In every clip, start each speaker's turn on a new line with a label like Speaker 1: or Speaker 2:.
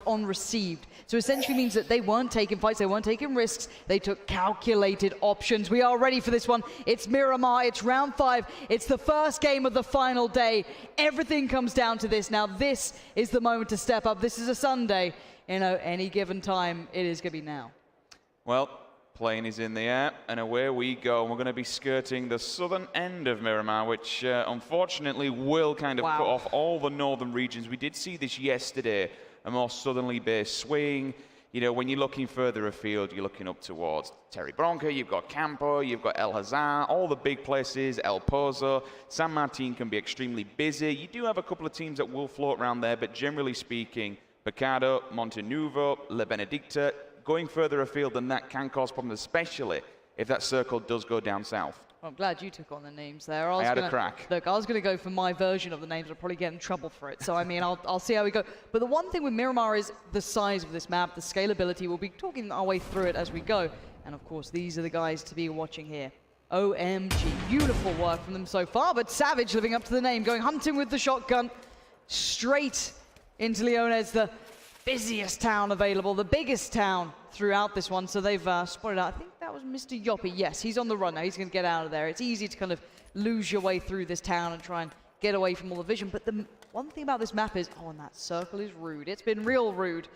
Speaker 1: on received. So essentially means that they weren't taking fights, they weren't taking risks, they took calculated options. We are ready for this one. It's Miramar, it's round 5, it's the first game of the final day. Everything comes down to this. Now this is the moment to step up. This is a Sunday. You know, any given time, it is going to be now.
Speaker 2: Well, plane is in the air, and away we go. We're going to be skirting the southern end of Miramar, which unfortunately will kind of cut off all the northern regions. We did see this yesterday, a more southerly based swing. You know, when you're looking further afield, you're looking up towards Terry Bronca, you've got Campo, you've got El Hazar, all the big places, El Pozo. San Martin can be extremely busy. You do have a couple of teams that will float around there, but generally speaking, Pecado, Montenuvo, La Benedicta, going further afield than that can cause problems, especially if that circle does go down south.
Speaker 1: Well, I'm glad you took on the names there.
Speaker 2: I had a crack.
Speaker 1: Look, I was going to go for my version of the names. I'll probably get in trouble for it. So, I mean, I'll see how we go. But the one thing with Miramar is the size of this map, the scalability. We'll be talking our way through it as we go. And, of course, these are the guys to be watching here. OMG. Beautiful work from them so far. But Savage living up to the name, going hunting with the shotgun straight into Leones, the busiest town available, the biggest town throughout this one. So they've spotted out, I think that was Mr. Yoppie. Yes, he's on the run now. He's going to get out of there. It's easy to kind of lose your way through this town and try and get away from all the vision. But the one thing about this map is, oh, and that circle is rude. It's been real rude.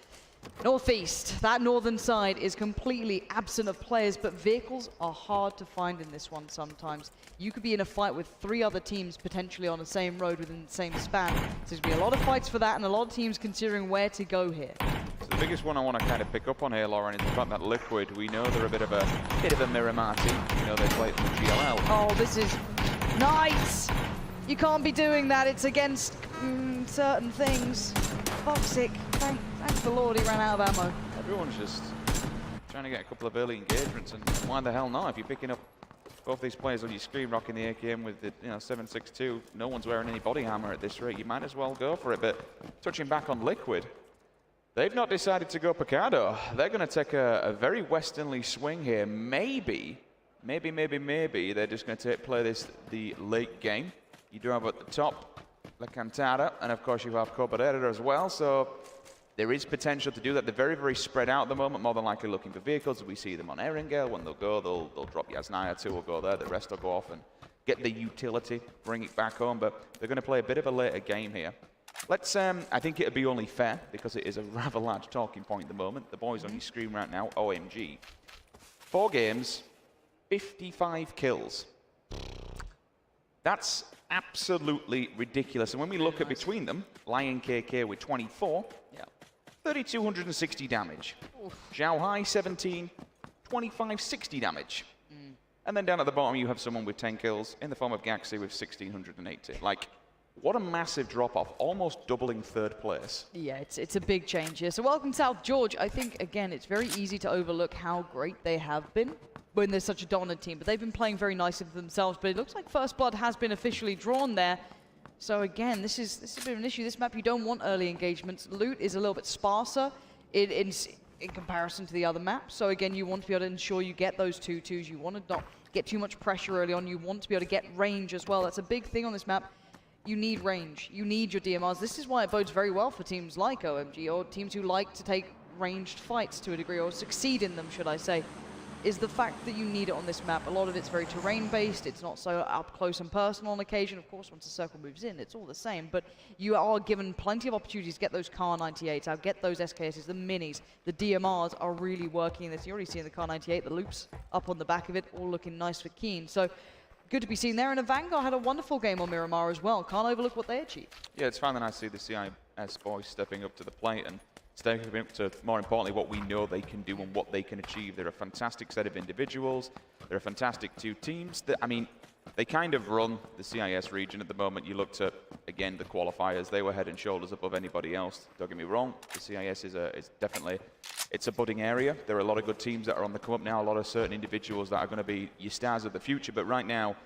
Speaker 1: Northeast, that northern side is completely absent of players, but vehicles are hard to find in this one sometimes. You could be in a fight with 3 other teams potentially on the same road within the same span. So there's going to be a lot of fights for that and a lot of teams considering where to go here.
Speaker 2: So the biggest one I want to kind of pick up on here, Lauren, is the fact that Liquid, we know they're a bit of a Miramar team. We know they play from GLL.
Speaker 1: Oh, this is nice! You can't be doing that. It's against certain things. Fuck's sake. Thanks the Lord he ran out of ammo.
Speaker 2: Everyone's just trying to get a couple of early engagements, and why the hell not? If you're picking up both these players on your screen rocking the AKM with the 7.62, no one's wearing any body armor at this rate, you might as well go for it. But touching back on Liquid, they've not decided to go Picado. They're going to take a very westernly swing here. Maybe they're just going to play this the late game. You do have at the top La Cantada, and of course you have Coberera as well, so there is potential to do that. They're very, very spread out at the moment, more than likely looking for vehicles. We see them on Erengale. When they'll go, they'll drop Yasnaya, 2 will go there, the rest will go off and get the utility, bring it back home, but they're going to play a bit of a later game here. Let's, I think it'd be only fair, because it is a rather large talking point at the moment. The boys on your screen right now, OMG. 4 games, 55 kills. That's absolutely ridiculous. And when we look at between them, Lion KK with 24, 3,260 damage. Zhao Hai, 17, 2560 damage. And then down at the bottom, you have someone with 10 kills in the form of Gaxi with 1,680. Like, what a massive drop-off, almost doubling 3rd place. Yeah,
Speaker 1: it's a big change here. So welcome, South George. I think, again, it's very easy to overlook how great they have been when there's such a dominant team. But they've been playing very nicely for themselves. But it looks like First Blood has been officially drawn there. So again, this is a bit of an issue. This map, you don't want early engagements. Loot is a little bit sparser in comparison to the other maps. So again, you want to be able to ensure you get those 2-2s. You want to not get too much pressure early on. You want to be able to get range as well. That's a big thing on this map. You need range. You need your DMRs. This is why it bodes very well for teams like OMG, or teams who like to take ranged fights to a degree, or succeed in them, should I say, is the fact that you need it on this map. A lot of it's very terrain-based. It's not so up close and personal on occasion. Of course, once the circle moves in, it's all the same. But you are given plenty of opportunities to get those Kar 98s out, get those SKSs, the minis. The DMRs are really working in this. You're already seeing the Kar 98, the loops up on the back of it, all looking nice for Keen. So good to be seen there. And Vanguard had a wonderful game on Miramar as well. Can't overlook what they achieved.
Speaker 2: Yeah, it's fun that I see the CIS boys stepping up to the plate and stepping up to, more importantly, what we know they can do and what they can achieve. They're a fantastic set of individuals. They're a fantastic 2 teams. I mean, they kind of run the CIS region at the moment. You looked at, again, the qualifiers. They were head and shoulders above anybody else. Don't get me wrong. The CIS is definitely, it's a budding area. There are a lot of good teams that are on the come up now, a lot of certain individuals that are going to be your stars of the future. But right now,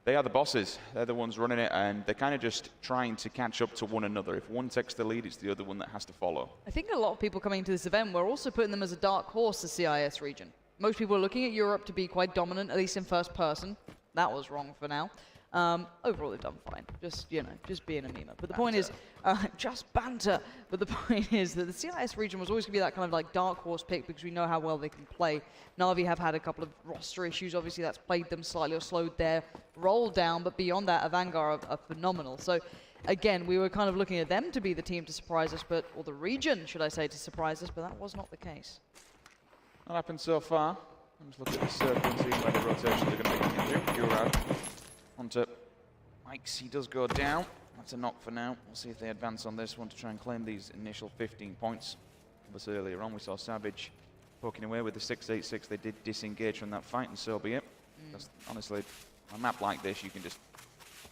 Speaker 2: they are the bosses. They're the ones running it, and they're kind of just trying to catch up to one another. If one takes the lead, it's the other one that has to follow.
Speaker 1: I think a lot of people coming to this event were also putting them as a dark horse, the CIS region. Most people are looking at Europe to be quite dominant, at least in first person. That was wrong for now. Overall, they've done fine. Just, you know, just being a meme. But the point is, just banter. But the point is that the CIS region was always going to be that kind of like dark horse pick because we know how well they can play. Na'Vi have had a couple of roster issues. Obviously, that's played them slightly or slowed their roll down. But beyond that, Avangar are phenomenal. So, again, we were kind of looking at them to be the team to surprise us, or the region, should I say, to surprise us. But that was not the case.
Speaker 2: Not happened so far. I'm just looking at the circle and seeing where the rotations are going to be coming through. You're out. Onto Mike's, he does go down. That's a knock for now. We'll see if they advance on this one to try and claim these initial 15 points. Obviously earlier on we saw Savage poking away with the 686. They did disengage from that fight, and so be it. Honestly, on a map like this, you can just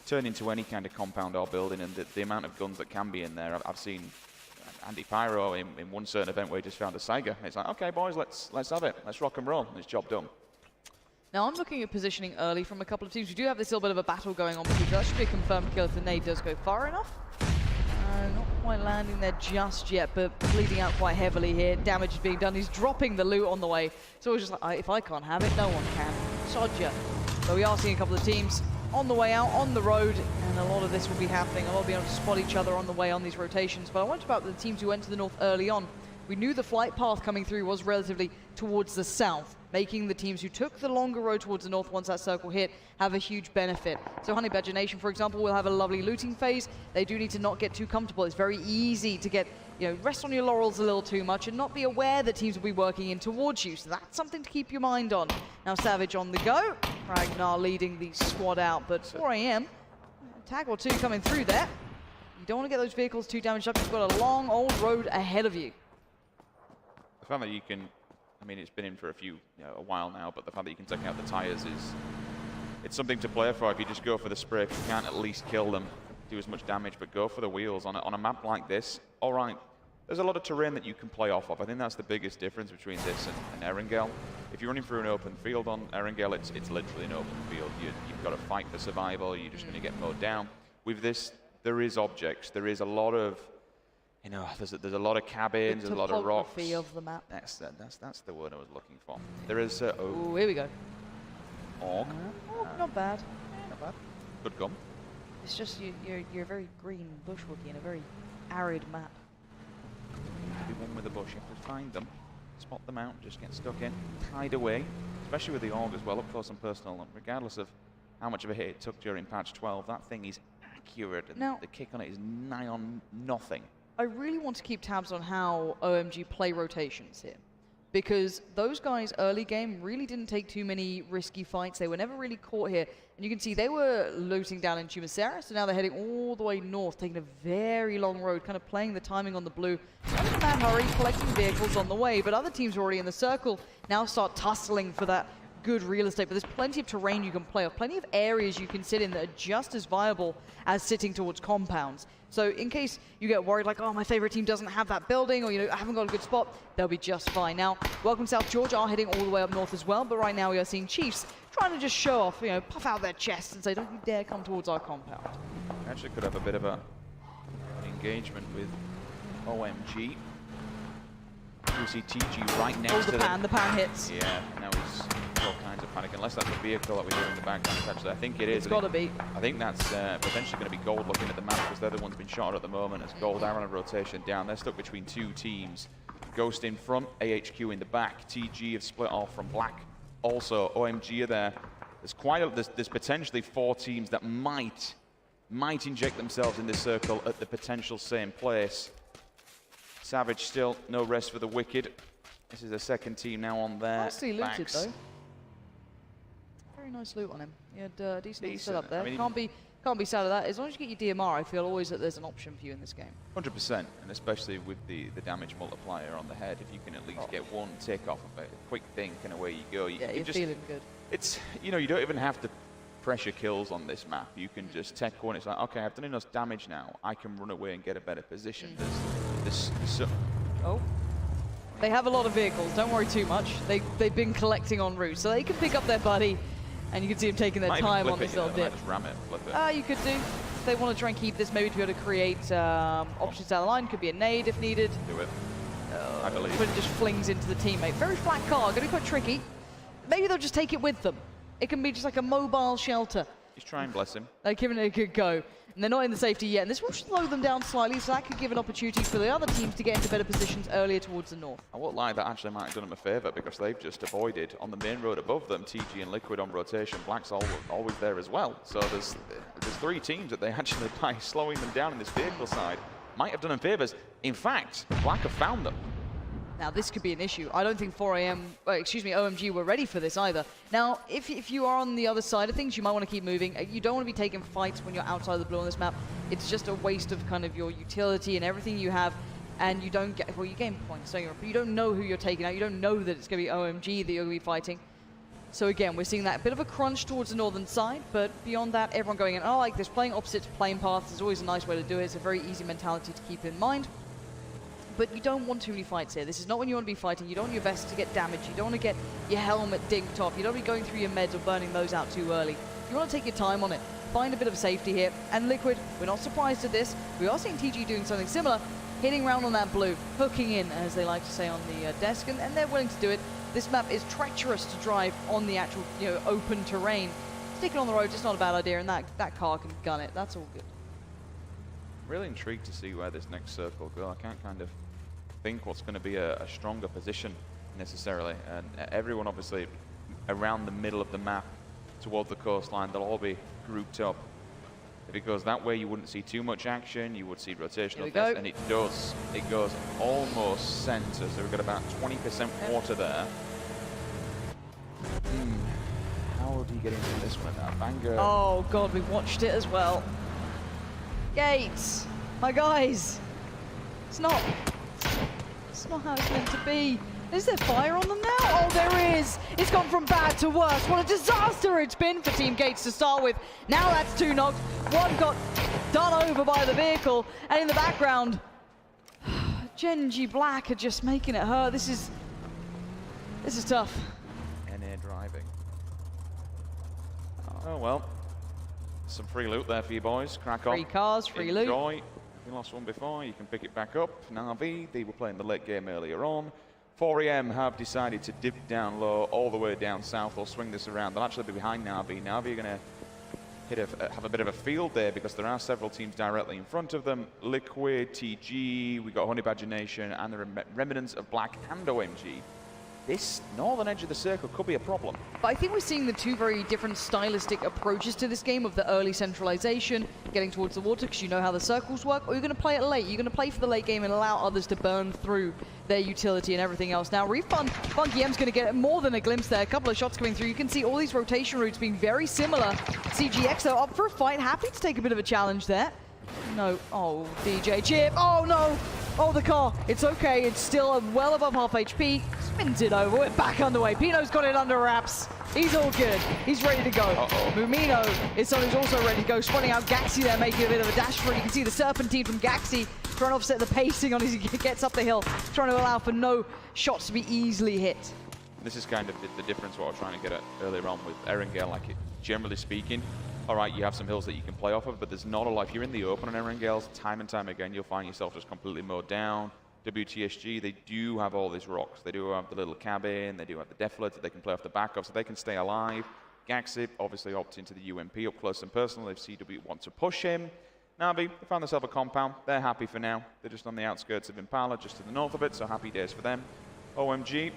Speaker 2: turn into any kind of compound or building, and the amount of guns that can be in there. I've seen Andy Pyro in one certain event where he just found a Saiga. It's like, okay, boys, let's have it. Let's rock and roll. And it's job done.
Speaker 1: Now, I'm looking at positioning early from a couple of teams. We do have this little bit of a battle going on, because that should be a confirmed kill if the nade does go far enough. Not quite landing there just yet, but bleeding out quite heavily here. Damage is being done. He's dropping the loot on the way. So it's just like, if I can't have it, no one can. Sodja. But we are seeing a couple of teams on the way out, on the road, and a lot of this will be happening. A lot will be able to spot each other on the way on these rotations. But I wonder about the teams who went to the north early on. We knew the flight path coming through was relatively towards the south, making the teams who took the longer road towards the north once that circle hit have a huge benefit. So Honey Badger Nation, for example, will have a lovely looting phase. They do need to not get too comfortable. It's very easy to get, you know, rest on your laurels a little too much and not be aware that teams will be working in towards you. So that's something to keep your mind on. Now Savage on the go. Ragnar leading the squad out, but 4 AM, a tag or two coming through there. You don't want to get those vehicles too damaged up. You've got a long old road ahead of you.
Speaker 2: The fact that you can, I mean, it's been in for a while now, but the fact that you can take out the tires it's something to play for. If you just go for the spray, if you can't at least kill them, do as much damage, but go for the wheels on a map like this. All right, there's a lot of terrain that you can play off of. I think that's the biggest difference between this and Erangel. If you're running through an open field on Erangel, it's literally an open field. You've got to fight for survival. You're just going to get mowed down. With this, there is objects. There is a lot of, you know, there's a lot of cabins, there's a lot of rocks.
Speaker 1: Topography of the map.
Speaker 2: That's the word I was looking for. There is
Speaker 1: oh, here we go.
Speaker 2: Org.
Speaker 1: Oh, not bad.
Speaker 2: Not bad. Good gun.
Speaker 1: It's just you're a very green bushwookie in a very arid map.
Speaker 2: To be one with the bush, you have to find them, spot them out, just get stuck in, hide away, especially with the Org as well, up close and personal. And regardless of how much of a hit it took during patch 12, that thing is accurate, and
Speaker 1: now,
Speaker 2: the kick on it is nigh on nothing.
Speaker 1: I really want to keep tabs on how OMG play rotations here, because those guys early game really didn't take too many risky fights. They were never really caught here, and you can see they were looting down in Tumasera, so now they're heading all the way north, taking a very long road, kind of playing the timing on the blue. Not in a mad hurry, collecting vehicles on the way, but other teams are already in the circle now start tussling for that good real estate. But there's plenty of terrain you can play off, plenty of areas you can sit in that are just as viable as sitting towards compounds. So in case you get worried, like, oh, my favorite team doesn't have that building, or, you know, I haven't got a good spot, they'll be just fine. Now, Welcome South Georgia are heading all the way up north as well, but right now we are seeing Chiefs trying to just show off, you know, puff out their chests and say, don't you dare come towards our compound.
Speaker 2: Actually could have a bit of an engagement with OMG. You see TG right next to
Speaker 1: the pan hits.
Speaker 2: Yeah, now he's all kinds of panic, unless that's a vehicle that we hear in the background. Actually, I think it is.
Speaker 1: It's got to be.
Speaker 2: I think that's potentially going to be Gold looking at the map, because they're the ones being shot at the moment. As Gold are on a rotation down. They're stuck between two teams. Ghost in front, AHQ in the back. TG have split off from Black. Also, OMG are there. There's potentially 4 teams that might inject themselves in this circle at the potential same place. Savage still no rest for the wicked. This is the second team now on their
Speaker 1: Nicely looted
Speaker 2: backs.
Speaker 1: though. Very nice loot on him. He had decent setup there.
Speaker 2: I mean,
Speaker 1: can't be sad at that. As long as you get your DMR, I feel always that there's an option for you in this game.
Speaker 2: 100%, and especially with the damage multiplier on the head, if you can at least get one tick off of it, a quick think, and away you go.
Speaker 1: Yeah, you're feeling good.
Speaker 2: It's, you know, you don't even have to pressure kills on this map. You can just tech one. It's like, okay, I've done enough damage now. I can run away and get a better position.
Speaker 1: Oh. They have a lot of vehicles, don't worry too much. They've been collecting en route, so they can pick up their buddy, and you can see them taking their time on this little dip.
Speaker 2: Just ram it, flip it.
Speaker 1: You could do. If they want to try and keep this, maybe to be able to create options down the line. Could be a nade if needed.
Speaker 2: Do it. I believe.
Speaker 1: But it just flings into the teammate. Very flat car, going to be quite tricky. Maybe they'll just take it with them. It can be just like a mobile shelter.
Speaker 2: He's trying, bless him.
Speaker 1: They're giving it a good go. And they're not in the safety yet. And this will slow them down slightly, so that could give an opportunity for the other teams to get into better positions earlier towards the north.
Speaker 2: I won't lie, that actually might have done them a favour because they've just avoided on the main road above them, TG and Liquid on rotation. Black's always there as well. So there's 3 teams that they actually, by slowing them down in this vehicle side, might have done them favours. In fact, Black have found them.
Speaker 1: Now, this could be an issue. I don't think OMG were ready for this either. Now, if you are on the other side of things, you might want to keep moving. You don't want to be taking fights when you're outside the blue on this map. It's just a waste of kind of your utility and everything you have, and you don't get, well, you gain points, so you don't know who you're taking out. You don't know that it's going to be OMG that you're going to be fighting. So again, we're seeing that bit of a crunch towards the northern side, but beyond that, everyone going in, oh, like this, playing opposite plane paths is always a nice way to do it. It's a very easy mentality to keep in mind. But you don't want too many fights here. This is not when you want to be fighting. You don't want your vest to get damaged. You don't want to get your helmet dinked off. You don't want to be going through your meds or burning those out too early. You want to take your time on it. Find a bit of safety here. And Liquid, we're not surprised at this. We are seeing TG doing something similar, hitting around on that blue, hooking in, as they like to say on the desk, and they're willing to do it. This map is treacherous to drive on the actual, open terrain. Stick it on the road, it's not a bad idea, and that car can gun it. That's all good.
Speaker 2: Really intrigued to see where this next circle will go. I can't kind of think what's going to be a stronger position necessarily. And everyone obviously around the middle of the map towards the coastline, they'll all be grouped up. If it goes that way, you wouldn't see too much action. You would see rotational tests, and it does. It goes almost center, so we've got about 20% water there. How do you get into this one now? Banger.
Speaker 1: Oh god, we've watched it as well. Gates, my guys. It's not how it's meant to be. Is there fire on them now? Oh, there is. It's gone from bad to worse. What a disaster it's been for Team Gates to start with. Now that's 2 knocked. 1 got done over by the vehicle. And in the background, Genji Black are just making it hurt. This is tough.
Speaker 2: NA driving. Oh, well. Some free loot there for you boys. Crack on.
Speaker 1: Free cars, free loot.
Speaker 2: Enjoy. If you lost one before, you can pick it back up. Na'Vi, they were playing the late game earlier on. 4AM have decided to dip down low, all the way down south. They'll swing this around. They'll actually be behind Na'Vi. Na'Vi are going to have a bit of a field there because there are several teams directly in front of them. Liquid, TG, we've got Honey Badger Nation, and the remnants of Black and OMG. This northern edge of the circle could be a problem.
Speaker 1: But I think we're seeing the 2 very different stylistic approaches to this game of the early centralization, getting towards the water because you know how the circles work, or you're going to play it late. You're going to play for the late game and allow others to burn through their utility and everything else. Now, Refund, Funky M's going to get more than a glimpse there. A couple of shots coming through. You can see all these rotation routes being very similar. CGX, though, up for a fight. Happy to take a bit of a challenge there. No. Oh, DJ Chip. Oh, no. Oh, the car. It's okay. It's still well above half HP. Spins it over. We're back underway. Pino's got it under wraps. He's all good. He's ready to go. Mumino is someone who's also ready to go. Spawning out Gaxi there, making a bit of a dash for it. You can see the Serpentine from Gaxi trying to offset the pacing on as he gets up the hill, trying to allow for no shots to be easily hit.
Speaker 2: This is kind of the difference what I was trying to get at earlier on with Erangel. Like, generally speaking, all right, you have some hills that you can play off of, but there's not a lot. If you're in the open on Erangels, time and time again, you'll find yourself just completely mowed down. WTSG, they do have all these rocks. They do have the little cabin, they do have the deflate that they can play off the back of, so they can stay alive. Gaxip obviously opts into the UMP up close and personal if CW want to push him. Na'Vi, they found themselves a compound. They're happy for now. They're just on the outskirts of Impala, just to the north of it, so happy days for them. OMG.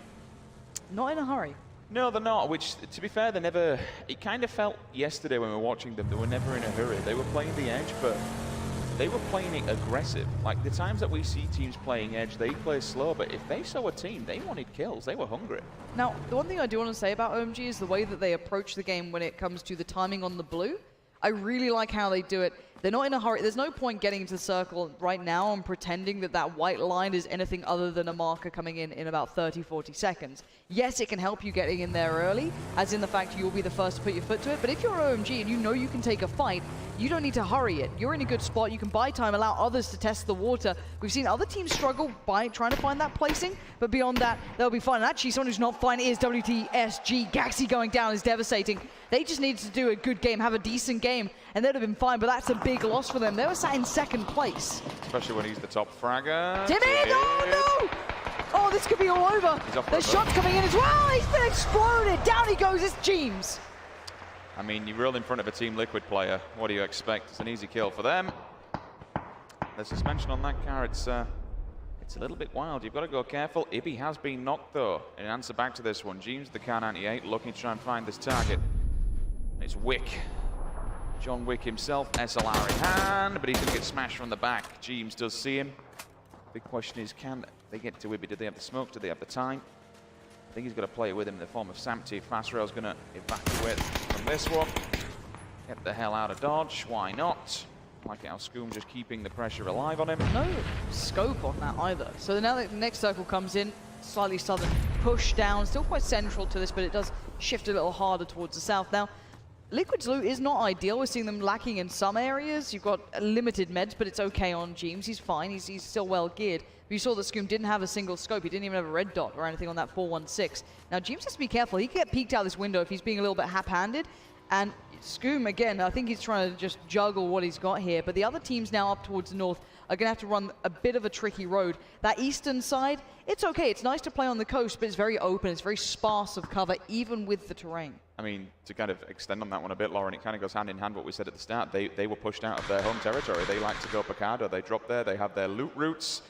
Speaker 1: Not in a hurry.
Speaker 2: No, they're not, which, to be fair, they never... It kind of felt yesterday when we were watching them, they were never in a hurry. They were playing the edge, but they were playing it aggressive. Like, the times that we see teams playing edge, they play slow, but if they saw a team, they wanted kills. They were hungry. Now,
Speaker 1: the one thing I do want to say about OMG is the way that they approach the game when it comes to the timing on the blue. I really like how they do it. They're not in a hurry. There's no point getting into the circle right now and pretending that that white line is anything other than a marker coming in about 30, 40 seconds. Yes, it can help you getting in there early, as in the fact you'll be the first to put your foot to it. But if you're OMG and you know you can take a fight, you don't need to hurry it. You're in a good spot. You can buy time, allow others to test the water. We've seen other teams struggle by trying to find that placing, but beyond that, they'll be fine. And actually, someone who's not fine is WTSG. Gaxi going down is devastating. They just needed to do a good game, have a decent game, and they'd have been fine, but that's a big loss for them. They were sat in second place.
Speaker 2: Especially when he's the top fragger.
Speaker 1: Timid! Oh, no! Oh, this could be all over. There's shots coming in as well. He's been exploded. Down he goes. It's James.
Speaker 2: I mean, you roll in front of a Team Liquid player. What do you expect? It's an easy kill for them. The suspension on that car, it's a little bit wild. You've got to go careful. Ibby has been knocked, though. In answer back to this one, James, the car 98, looking to try and find this target. It's Wick. John Wick himself, SLR in hand, but he's going to get smashed from the back. James does see him. Big question is, can they get to Ibby? Do they have the smoke? Do they have the time? I think he's got to play it with him in the form of Samty. Fast Rail's going to evacuate from this one. Get the hell out of Dodge. Why not? Like how Scoom just keeping the pressure alive on him.
Speaker 1: No scope on that either. So now the next circle comes in, slightly southern push down, still quite central to this, but it does shift a little harder towards the south. Now, Liquid's loot is not ideal. We're seeing them lacking in some areas. You've got limited meds, but it's okay on James. He's fine. He's still well geared. But you saw that Scoom didn't have a single scope. He didn't even have a red dot or anything on that 416. Now, James has to be careful. He can get peeked out this window if he's being a little bit hap-handed. And Scoom, again, I think he's trying to just juggle what he's got here. But the other teams now up towards the north are going to have to run a bit of a tricky road. That eastern side, it's okay. It's nice to play on the coast, but it's very open. It's very sparse of cover, even with the terrain.
Speaker 2: I mean, to kind of extend on that one a bit, Lauren, it kind of goes hand in hand what we said at the start. They were pushed out of their home territory. They like to go Picado. They drop there. They have their loot routes.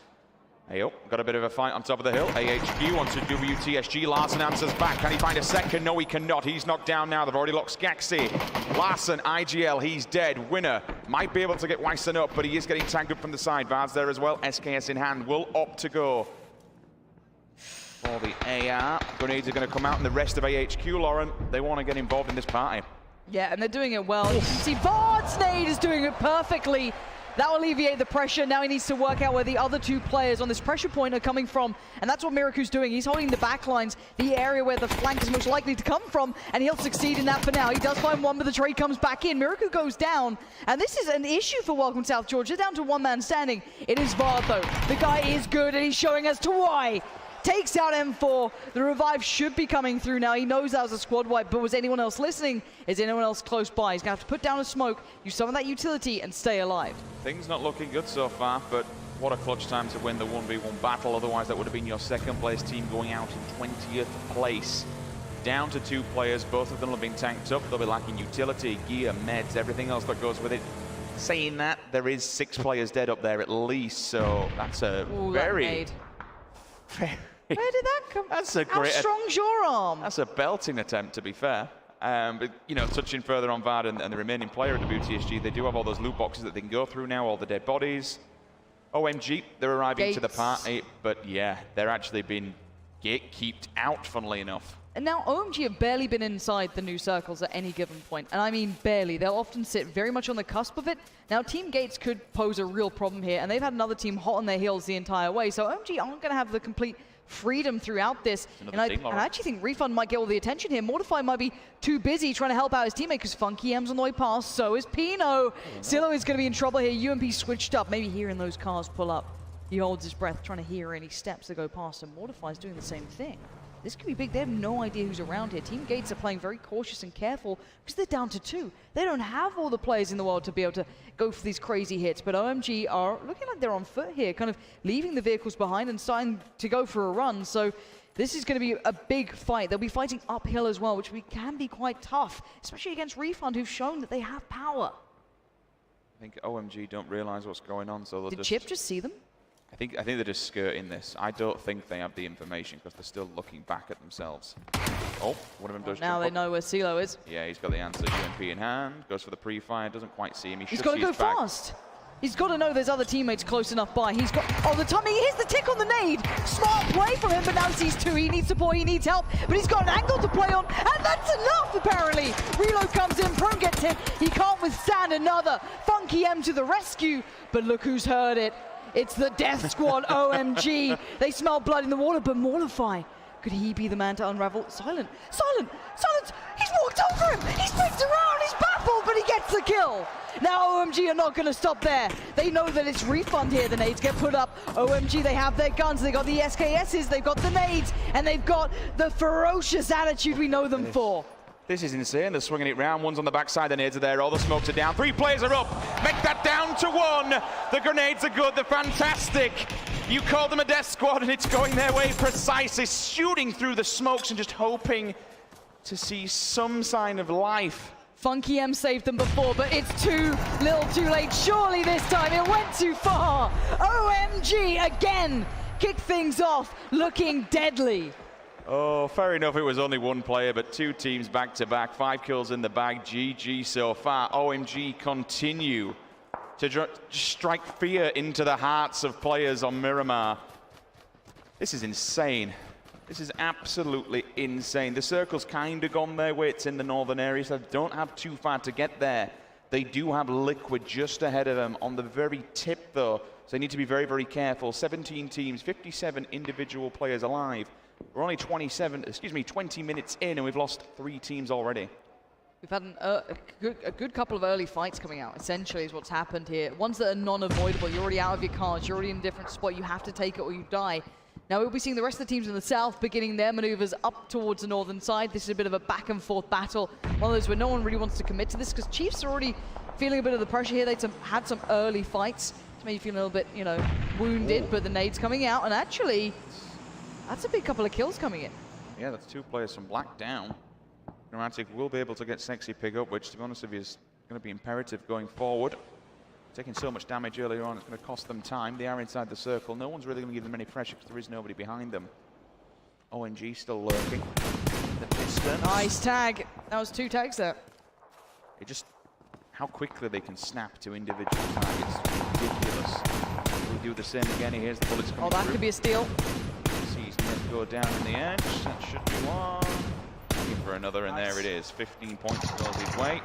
Speaker 2: Hey, oh, got a bit of a fight on top of the hill. AHQ onto WTSG. Larson answers back. Can he find a second? No, he cannot. He's knocked down now. They've already locked Skaxi. Larson, IGL, he's dead. Winner might be able to get Weissen up, but he is getting tagged up from the side. Vard's there as well. SKS in hand. Will opt to go for the AR. Grenades are going to come out, and the rest of AHQ, Lauren, they want to get involved in this party.
Speaker 1: Yeah, and they're doing it well. You can see Vard's nade is doing it perfectly. That will alleviate the pressure. Now he needs to work out where the other two players on this pressure point are coming from. And that's what Miraku's doing. He's holding the back lines, the area where the flank is most likely to come from, and he'll succeed in that for now. He does find one, but the trade comes back in. Miraku goes down, and this is an issue for Welcome South Georgia. Down to one man standing. It is Vard, though. The guy is good, and he's showing as to why. Takes out M4. The revive should be coming through now. He knows that was a squad wipe, but was anyone else listening? Is anyone else close by? He's going to have to put down a smoke, use some of that utility, and stay alive.
Speaker 2: Things not looking good so far, but what a clutch time to win the 1v1 battle. Otherwise, that would have been your second place team going out in 20th place. Down to 2 players. Both of them have been tanked up. They'll be lacking utility, gear, meds, everything else that goes with it. Saying that, there is 6 players dead up there at least, so that's a very...
Speaker 1: Where did that come?
Speaker 2: That's a great.
Speaker 1: How strong's your arm?
Speaker 2: That's a belting attempt, to be fair. But you know, touching further on Vard and the remaining player at WTSG, they do have all those loot boxes that they can go through now. All the dead bodies. OMG, they're arriving to the party, but yeah, they're actually being gatekeeped out. Funnily enough.
Speaker 1: And now OMG have barely been inside the new circles at any given point. And I mean barely. They'll often sit very much on the cusp of it. Now Team Gates could pose a real problem here, and they've had another team hot on their heels the entire way. So OMG aren't going to have the complete freedom throughout this. And I actually think Refund might get all the attention here. Mortify might be too busy trying to help out his teammate because Funky M's on the way past. So is Pino. Zillow is going to be in trouble here. UMP switched up. Maybe hearing those cars pull up. He holds his breath trying to hear any steps that go past. And Mortify's doing the same thing. This could be big. They have no idea who's around here. Team Gates are playing very cautious and careful because they're down to 2. They don't have all the players in the world to be able to go for these crazy hits. But OMG are looking like they're on foot here, kind of leaving the vehicles behind and starting to go for a run. So this is going to be a big fight. They'll be fighting uphill as well, which can be quite tough, especially against Refund, who've shown that they have power.
Speaker 2: I think OMG don't realize what's going on, so they'll
Speaker 1: Did Chip just see them?
Speaker 2: I think they're just skirting this. I don't think they have the information because they're still looking back at themselves. Oh, one of them does
Speaker 1: now they know where CeeLo is.
Speaker 2: Yeah, he's got the answer. UMP in hand. Goes for the pre-fire. Doesn't quite see him.
Speaker 1: He's got to go fast. He's got to know there's other teammates close enough by. He's got... Oh, the timing. He hits the tick on the nade. Smart play from him, but now sees 2. He needs support. He needs help. But he's got an angle to play on. And that's enough, apparently. Reload comes in. Prone gets hit. He can't withstand another. Funky M to the rescue. But look who's heard it. It's the Death Squad, OMG. They smell blood in the water, but Mortify. Could he be the man to unravel? Silent. He's walked over him. He's picked around. He's baffled, but he gets the kill. Now OMG are not going to stop there. They know that it's Refund here. The nades get put up. OMG, they have their guns. They got the SKSs. They've got the nades. And they've got the ferocious attitude we know them for.
Speaker 2: This is insane. They're swinging it round. One's on the backside. The nades are there. All the smokes are down. 3 players are up. Make that down to 1. The grenades are good. They're fantastic. You call them a death squad, and it's going their way precisely. Shooting through the smokes and just hoping to see some sign of life
Speaker 1: Funky M saved them before, but it's too little too late. Surely this time it went too far. OMG again, kick things off, looking deadly.
Speaker 2: Oh, fair enough, it was only one player, but 2 teams back to back. 5 kills in the bag, GG so far. OMG continue to strike fear into the hearts of players on Miramar. This is insane. This is absolutely insane. The circle's kind of gone their way. It's in the northern area, so they don't have too far to get there. They do have Liquid just ahead of them on the very tip, though, so they need to be very, very careful. 17 teams, 57 individual players alive. We're only 20 minutes in, and we've lost 3 teams already.
Speaker 1: We've had a good couple of early fights coming out, essentially, is what's happened here. Ones that are non-avoidable. You're already out of your cards. You're already in a different spot. You have to take it or you die. Now we'll be seeing the rest of the teams in the south beginning their maneuvers up towards the northern side. This is a bit of a back and forth battle. One of those where no one really wants to commit to this because Chiefs are already feeling a bit of the pressure here. They had some early fights. It's made you feel a little bit, wounded, but the nades coming out, and actually, that's a big couple of kills coming in.
Speaker 2: Yeah, that's 2 players from Black down. Chromatic will be able to get Sexy Pig up, which, to be honest with you, is going to be imperative going forward. Taking so much damage earlier on, it's going to cost them time. They are inside the circle. No one's really going to give them any pressure because there is nobody behind them. OMG still lurking. The distance.
Speaker 1: Nice tag. That was 2 tags there.
Speaker 2: It just, how quickly they can snap to individual targets. Ridiculous. We do the same again. Here's the bullets coming
Speaker 1: Oh, that
Speaker 2: through.
Speaker 1: could be a steal.
Speaker 2: Sees Net go down in the edge. That should be one. Looking for another, and there it is. 15 points goes his way.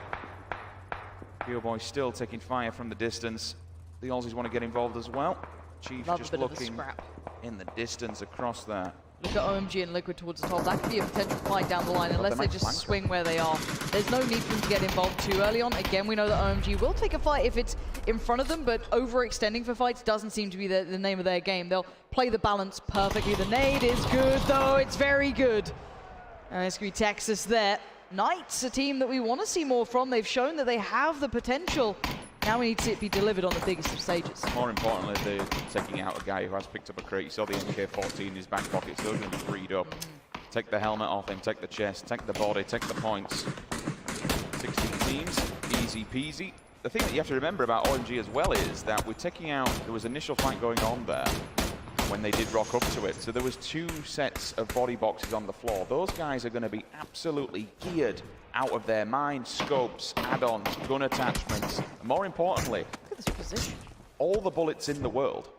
Speaker 2: Pure Boy still taking fire from the distance. The Aussies want to get involved as well. Chiefs just looking in the distance across there.
Speaker 1: Look at OMG and Liquid towards the top. That could be a potential fight down the line unless they just swing where they are. There's no need for them to get involved too early on. Again, we know that OMG will take a fight if it's in front of them, but overextending for fights doesn't seem to be the name of their game. They'll play the balance perfectly. The nade is good, though. It's very good. And it's going to be Texas there. Knights, a team that we want to see more from. They've shown that they have the potential. Now we need to be delivered on the biggest of stages.
Speaker 2: More importantly, they're taking out a guy who has picked up a crate. You saw the MK-14 in his back pocket, so he's going to be freed up. Take the helmet off him, take the chest, take the body, take the points. 16 teams, easy peasy. The thing that you have to remember about OMG as well is that we're taking out, there was initial fight going on there when they did rock up to it. So there was 2 sets of body boxes on the floor. Those guys are going to be absolutely geared out of their mind. Scopes, add-ons, gun attachments, and more importantly,
Speaker 1: Look at this position.
Speaker 2: all the bullets in the world.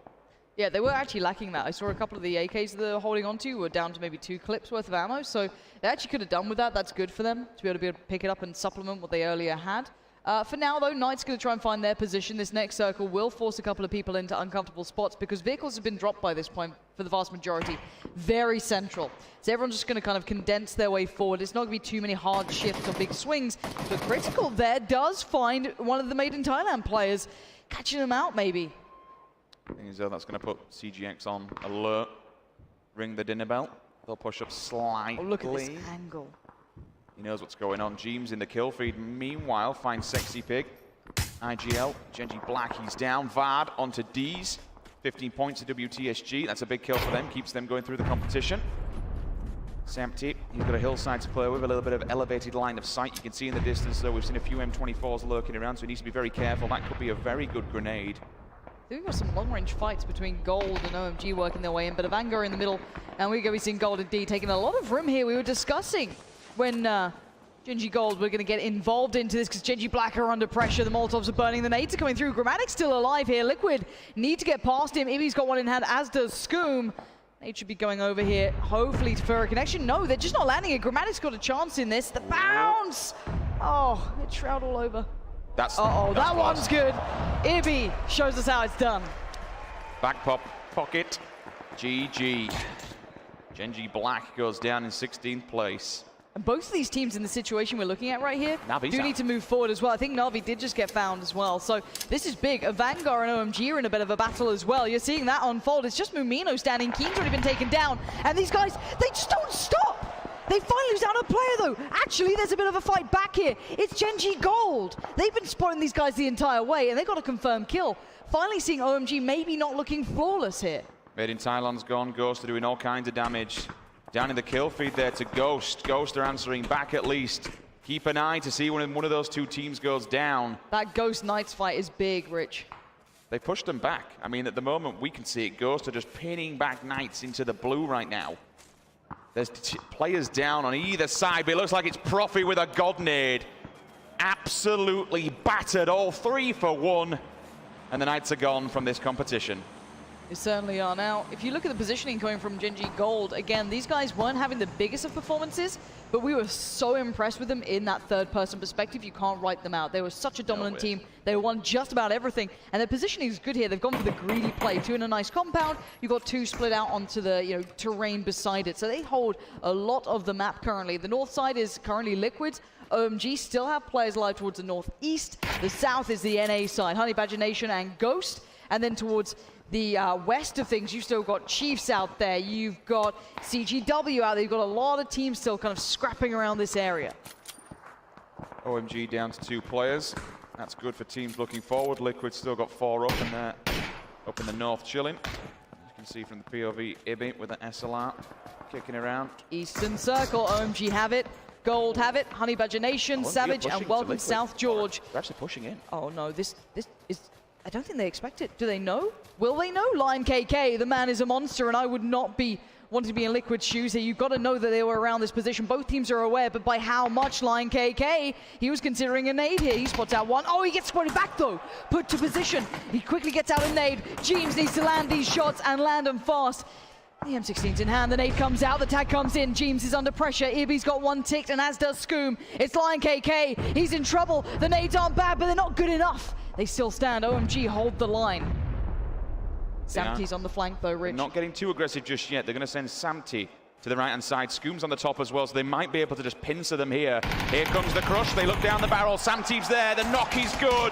Speaker 1: Yeah, they were actually lacking that. I saw a couple of the AKs that they're holding onto were down to maybe 2 clips worth of ammo, so they actually could have done with that. That's good for them to be able to pick it up and supplement what they earlier had. For now, though, Knight's going to try and find their position. This next circle will force a couple of people into uncomfortable spots because vehicles have been dropped by this point for the vast majority. Very central. So everyone's just going to kind of condense their way forward. It's not going to be too many hard shifts or big swings. But Critical there does find one of the Made in Thailand players, catching them out maybe.
Speaker 2: Thing is, though, that's going to put CGX on alert. Ring the dinner bell. They'll push up slightly.
Speaker 1: Oh, look at this angle.
Speaker 2: He knows what's going on. Jeems in the kill feed. Meanwhile, finds Sexy Pig. IGL, Genji Black, he's down. Vard onto D's. 15 points to WTSG. That's a big kill for them. Keeps them going through the competition. Samty, he's got a hillside to play with, a little bit of elevated line of sight. You can see in the distance, though, we've seen a few M24s lurking around, so he needs to be very careful. That could be a very good grenade.
Speaker 1: We've got some long-range fights between Gold and OMG working their way in, but Avanga in the middle, and we're going to be seeing Gold and D taking a lot of room here. We were discussing when Genji Gold were going to get involved into this because Genji Black are under pressure. The Molotovs are burning. The nades are coming through. Grammatic's still alive here. Liquid need to get past him. Ibby's got one in hand, as does Scoom. Nade should be going over here, hopefully for a connection. No, they're just not landing it. Grammatic's got a chance in this. The bounce! Oh, it's Shroud all over. That one's good. Ibby shows us how it's done.
Speaker 2: Back pop, pocket, GG. Genji Black goes down in 16th place.
Speaker 1: And both of these teams in the situation we're looking at right here
Speaker 2: Navi's
Speaker 1: do
Speaker 2: out.
Speaker 1: need to move forward as well. I think Navi did just get found as well. So this is big. Vanguard and OMG are in a bit of a battle as well. You're seeing that unfold. It's just Mumino standing. Keen's already been taken down. And these guys, they just don't stop. They finally lose out a player though. Actually, there's a bit of a fight back here. It's Genji Gold. They've been spotting these guys the entire way and they got a confirmed kill. Finally seeing OMG maybe not looking flawless here.
Speaker 2: Made in Thailand's gone. Ghost are doing all kinds of damage. Down in the kill feed there to Ghost. Ghost are answering back at least. Keep an eye to see when one of those two teams goes down.
Speaker 1: That Ghost Knights fight is big, Rich.
Speaker 2: They pushed them back. I mean, at the moment, we can see it. Ghost are just pinning back Knights into the blue right now. There's players down on either side, but it looks like it's Profi with a God nade. Absolutely battered, all 3 for 1. And the Knights are gone from this competition.
Speaker 1: They certainly are. Now, if you look at the positioning coming from Genji Gold, again, these guys weren't having the biggest of performances, but we were so impressed with them in that third-person perspective, you can't write them out. They were such a dominant team. They won just about everything, and their positioning is good here. They've gone for the greedy play. 2 in a nice compound. You've got 2 split out onto the terrain beside it, so they hold a lot of the map currently. The north side is currently Liquids. OMG still have players alive towards the northeast. The south is the NA side, Honey Badger Nation and Ghost, and then towards the west of things, you've still got Chiefs out there, you've got CGW out there, you've got a lot of teams still kind of scrapping around this area.
Speaker 2: OMG down to 2 players. That's good for teams looking forward. Liquid still got 4 up in the north chilling. As you can see from the POV, Ibi with an SLR kicking around.
Speaker 1: Eastern Circle, OMG have it. Gold have it, Honey Badger Nation, Savage, and welcome South George.
Speaker 2: They're actually pushing in.
Speaker 1: Oh no, this is, I don't think they expect it. Do they know? Will they know? Lion KK, the man is a monster, and I would not be wanting to be in Liquid's shoes here. You've got to know that they were around this position. Both teams are aware, but by how much? Lion KK, he was considering a nade here. He spots out one. Oh, he gets spotted back though. Put to position. He quickly gets out a nade. Jeems needs to land these shots and land them fast. The M16's in hand, the nade comes out, the tag comes in, Jeems is under pressure, Ibi's got 1 ticked, and as does Scoom. It's Lion KK, he's in trouble, the nades aren't bad, but they're not good enough. They still stand, OMG hold the line. Samti's on the flank though, Rich.
Speaker 2: Not getting too aggressive just yet. They're going to send Samti to the right-hand side. Scoom's on the top as well, so they might be able to just pincer them here. Here comes the crush, they look down the barrel, Samti's there, the knock is good.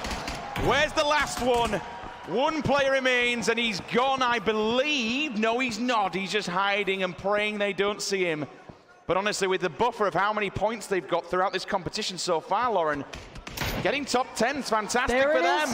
Speaker 2: Where's the last one? 1 player remains, and he's gone, I believe. No, he's not. He's just hiding and praying they don't see him. But honestly, with the buffer of how many points they've got throughout this competition so far, Lauren, getting top 10 is fantastic for them.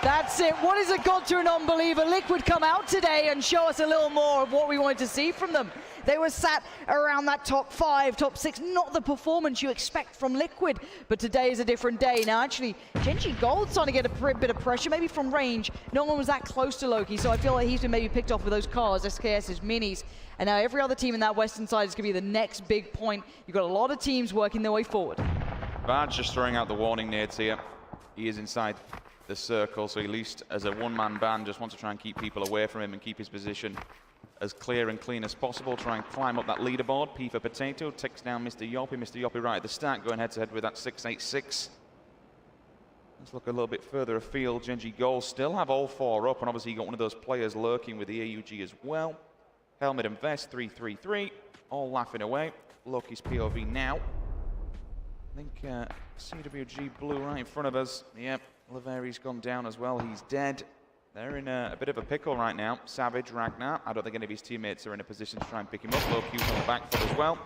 Speaker 1: That's it. What has it got to an unbeliever? Liquid come out today and show us a little more of what we wanted to see from them. They were sat around that top 5, top 6, not the performance you expect from Liquid, but today is a different day. Now actually, Genji Gold's starting to get a bit of pressure, maybe from range. No one was that close to Loki, so I feel like he's been maybe picked off with those cars, SKS's minis. And now every other team in that western side is going to be the next big point. You've got a lot of teams working their way forward. Bad's
Speaker 2: just throwing out the warning nades here. He is inside the circle, so at least as a one-man band, just wants to try and keep people away from him and keep his position as clear and clean as possible. Try and climb up that leaderboard. P for Potato takes down Mr. Yoppie. Mr. Yoppie right at the start, going head-to-head with that 686. Let's look a little bit further afield. Genji Gold still have all 4 up, and obviously you got one of those players lurking with the AUG as well. Helmet and vest, 333, all laughing away. Loki's POV now. I think CWG blue right in front of us. Yep, Laveri's gone down as well. He's dead. They're in a bit of a pickle right now. Savage, Ragnar. I don't think any of his teammates are in a position to try and pick him up. Loki's on the back foot as well.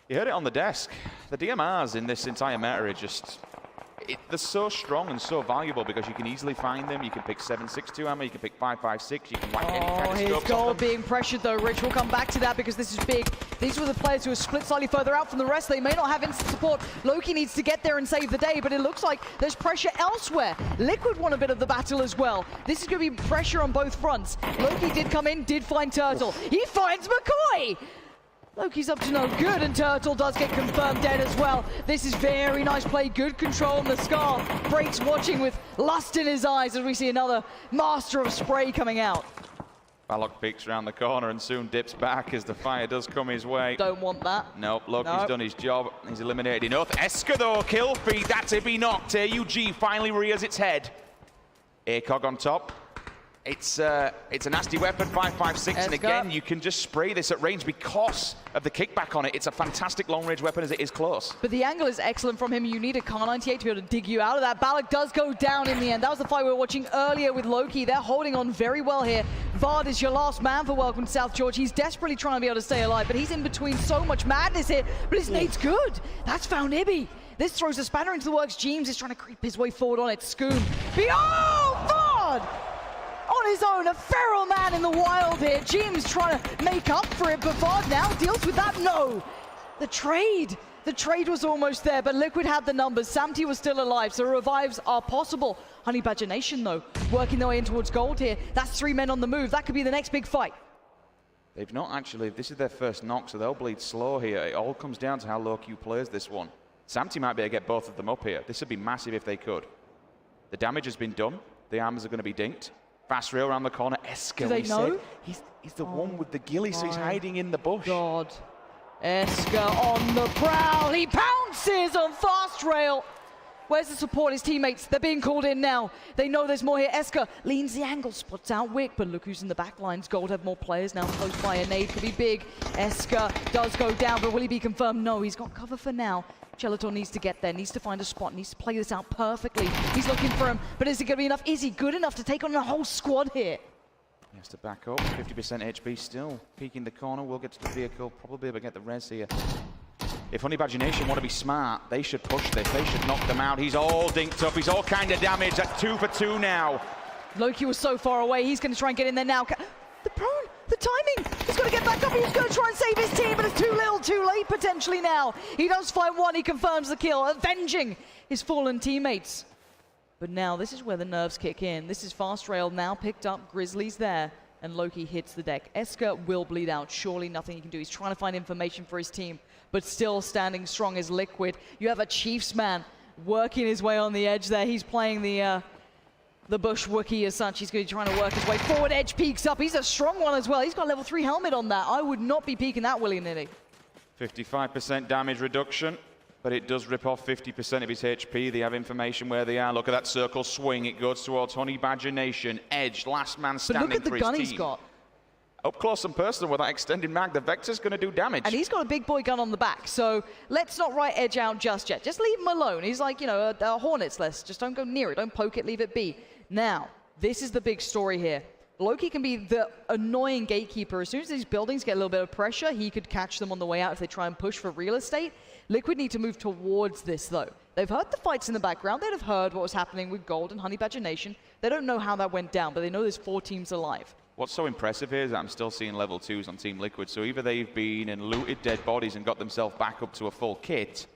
Speaker 2: You heard it on the desk. The DMRs in this entire meta are just... they're so strong and so valuable because you can easily find them. You can pick 7.62 ammo, you can pick 5.56, you can whack any kind of
Speaker 1: here's
Speaker 2: scopes
Speaker 1: Gold being pressured though, Rich. We'll come back to that because this is big. These were the players who are split slightly further out from the rest. They may not have instant support. Loki needs to get there and save the day, but it looks like there's pressure elsewhere. Liquid won a bit of the battle as well. This is going to be pressure on both fronts. Loki did come in, did find Turtle. He finds McCoy! Loki's up to no good, and Turtle does get confirmed dead as well. This is very nice play, good control on the Scar. Breaks watching with lust in his eyes as we see another master of spray coming out.
Speaker 2: Balok peeks around the corner and soon dips back as the fire does come his way.
Speaker 1: Don't want that.
Speaker 2: Nope, Loki's done his job. He's eliminated enough. Eska though, kill feed, that's if he knocked. AUG finally rears its head. ACOG on top. It's a nasty weapon, 5.56, and again, you can just spray this at range because of the kickback on it. It's a fantastic long-range weapon as it is close. But
Speaker 1: the angle is excellent from him. You need a Kar 98 to be able to dig you out of that. Balak does go down in the end. That was the fight we were watching earlier with Loki. They're holding on very well here. Vard is your last man for Welcome to South George. He's desperately trying to be able to stay alive, but he's in between so much madness here. But his nade's good. That's found Ibi. This throws a spanner into the works. Jeems is trying to creep his way forward on it. Scoom. Oh, Vard! On his own, a feral man in the wild here. Jeems trying to make up for it, but Vard now deals with that. No! The trade! The trade was almost there, but Liquid had the numbers. Samty was still alive, so revives are possible. Honey Badger Nation, though, working their way in towards gold here. That's 3 men on the move. That could be the next big fight.
Speaker 2: They've not actually, this is their first knock, so they'll bleed slow here. It all comes down to how low Q plays this one. Samty might be able to get both of them up here. This would be massive if they could. The damage has been done. The armors are going to be dinked. Fast rail around the corner. Eska,
Speaker 1: do they know?
Speaker 2: He's the one with the ghillie, so he's hiding in the bush.
Speaker 1: God. Eska on the prowl. He pounces on fast rail. Where's the support? His teammates, they're being called in now. They know there's more here. Eska leans the angle, spots out Wick, but look who's in the back lines. Gold have more players now close by. A nade could be big. Eska does go down, but will he be confirmed? No, he's got cover for now. Gelator needs to get there, needs to find a spot, needs to play this out perfectly. He's looking for him, but is it going to be enough? Is he good enough to take on a whole squad here?
Speaker 2: He has to back up. 50% HP still. Peeking the corner, will get to the vehicle, probably able to get the res here. If Honey Badger Nation want to be smart, they should push this. They should knock them out. He's all dinked up. He's all kind of damaged. At 2 for 2 now.
Speaker 1: Loki was so far away. He's going to try and get in there now. The prone, the timing. He's got to get back up. He's going to try and save his team, but it's too little, too late potentially now. He does find one. He confirms the kill, avenging his fallen teammates. But now this is where the nerves kick in. This is fast rail now picked up. Grizzlies there. And Loki hits the deck. Eska will bleed out. Surely nothing he can do. He's trying to find information for his team, but still standing strong as Liquid. You have a Chiefs man working his way on the edge there. He's playing the Bush Wookiee as such. He's going to be trying to work his way forward. Edge peeks up. He's a strong one as well. He's got level 3 helmet on that. I would not be peeking that willy-nilly.
Speaker 2: 55% damage reduction, but it does rip off 50% of his HP. They have information where they are. Look at that circle swing. It goes towards Honey Badger Nation. Edge, last man standing for his team.
Speaker 1: But look at the gun he's got.
Speaker 2: Up close and personal with that extended mag, the Vector's going to do damage.
Speaker 1: And he's got a big boy gun on the back, so let's not write Edge out just yet. Just leave him alone. He's like, you know, a Hornet's nest. Just don't go near it. Don't poke it, leave it be. Now, this is the big story here. Loki can be the annoying gatekeeper. As soon as these buildings get a little bit of pressure, he could catch them on the way out if they try and push for real estate. Liquid need to move towards this, though. They've heard the fights in the background. They'd have heard what was happening with Gold and Honey Badger Nation. They don't know how that went down, but they know there's 4 teams alive.
Speaker 2: What's so impressive here is that I'm still seeing level 2s on Team Liquid. So either they've been and looted dead bodies and got themselves back up to a full kit,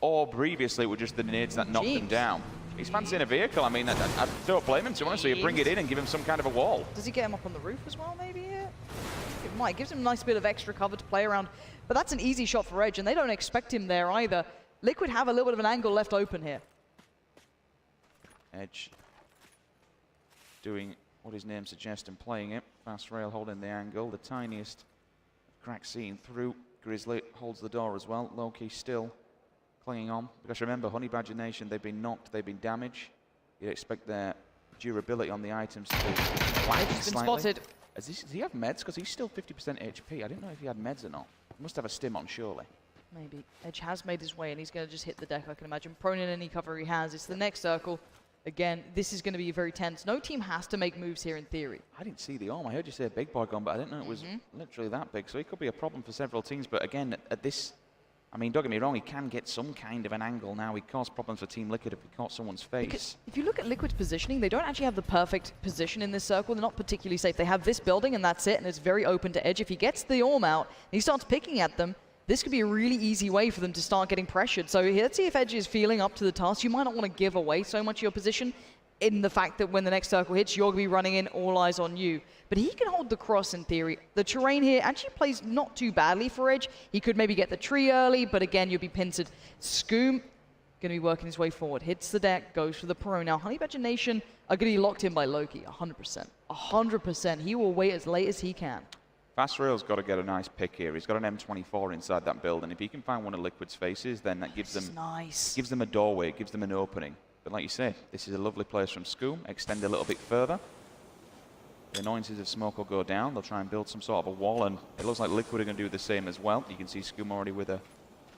Speaker 2: or previously it were just the nades that knocked them down. He's fancying a vehicle. I mean, I don't blame him, to be honest. So you bring it in and give him some kind of a wall.
Speaker 1: Does he get him up on the roof as well, maybe? Yeah. It might. Gives him a nice bit of extra cover to play around. But that's an easy shot for Edge, and they don't expect him there either. Liquid have a little bit of an angle left open here.
Speaker 2: Edge doing what his name suggests and playing it. Fast rail holding the angle. The tiniest crack seen through. Grizzly holds the door as well. Loki still clinging on. Because remember, Honey Badger Nation, they've been knocked, they've been damaged. You'd expect their durability on the items to widen
Speaker 1: He's been
Speaker 2: slightly.
Speaker 1: spotted.
Speaker 2: Does he have meds? Because he's still 50% HP. I didn't know if he had meds or not. He must have a stim on, surely.
Speaker 1: Maybe. Edge has made his way, and he's going to just hit the deck, I can imagine. Prone in any cover he has. It's the next circle. Again, this is going to be very tense. No team has to make moves here in theory.
Speaker 2: I didn't see the arm. I heard you say a big boy gun, but I didn't know it was literally that big. So it could be a problem for several teams. But again, at this, I mean, don't get me wrong, he can get some kind of an angle now. He caused problems for Team Liquid if he caught someone's face. Because
Speaker 1: if you look at Liquid's positioning, they don't actually have the perfect position in this circle. They're not particularly safe. They have this building, and that's it, and it's very open to Edge. If he gets the orm out, and he starts picking at them, this could be a really easy way for them to start getting pressured. So let's see if Edge is feeling up to the task. You might not want to give away so much of your position in the fact that when the next circle hits, you're going to be running in, all eyes on you. But he can hold the cross in theory. The terrain here actually plays not too badly for Edge. He could maybe get the tree early, but again, you'll be pincered. Scoom going to be working his way forward. Hits the deck, goes for the pro. Now, Honey Badger Nation are going to be locked in by Loki, 100%. 100%. He will wait as late as he can.
Speaker 2: Fast Rail's got to get a nice pick here. He's got an M24 inside that build, and if he can find one of Liquid's faces, then that gives them a doorway, gives them an opening. But like you say, this is a lovely place from Scoom. Extend a little bit further. The annoyances of smoke will go down. They'll try and build some sort of a wall, and it looks like Liquid are going to do the same as well. You can see Scoom already with a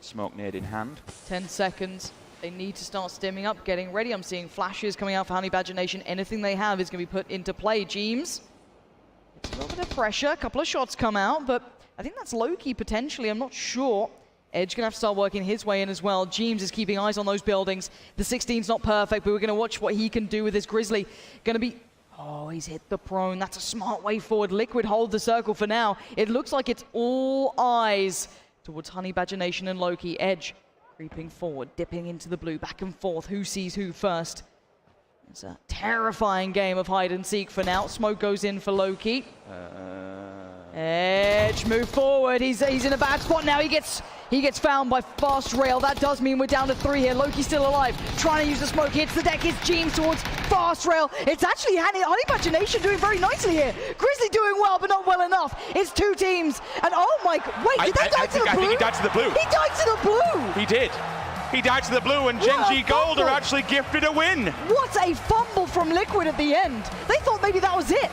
Speaker 2: smoke nade in hand.
Speaker 1: 10 seconds. They need to start stimming up, getting ready. I'm seeing flashes coming out for Honey Badger Nation. Anything they have is going to be put into play. Jeems. It's a little bit of pressure. A couple of shots come out, but I think that's Loki potentially. I'm not sure. Edge going to have to start working his way in as well. Jeems is keeping eyes on those buildings. The 16's not perfect, but we're going to watch what he can do with this Grizzly. Going to be... Oh, he's hit the prone. That's a smart way forward. Liquid hold the circle for now. It looks like it's all eyes towards Honey Badger Nation and Loki. Edge Creeping forward, dipping into the blue, back and forth. Who sees who first? It's a terrifying game of hide and seek for now. Smoke goes in for Loki. Edge, move forward. He's in a bad spot now. He gets found by Fast Rail. That does mean we're down to 3 here. Loki's still alive, trying to use the smoke. Hits the deck. Hits Jeans towards Fast Rail. It's actually Honey Badger Nation doing very nicely here. Grizzly doing well, but not well enough. It's 2 teams, and oh my! Wait, did they die to the blue?
Speaker 2: I think he died to the blue.
Speaker 1: He died to the blue.
Speaker 2: He did. He died to the blue, and Gen G Gold are actually gifted a win.
Speaker 1: What a fumble from Liquid at the end. They thought maybe that was it.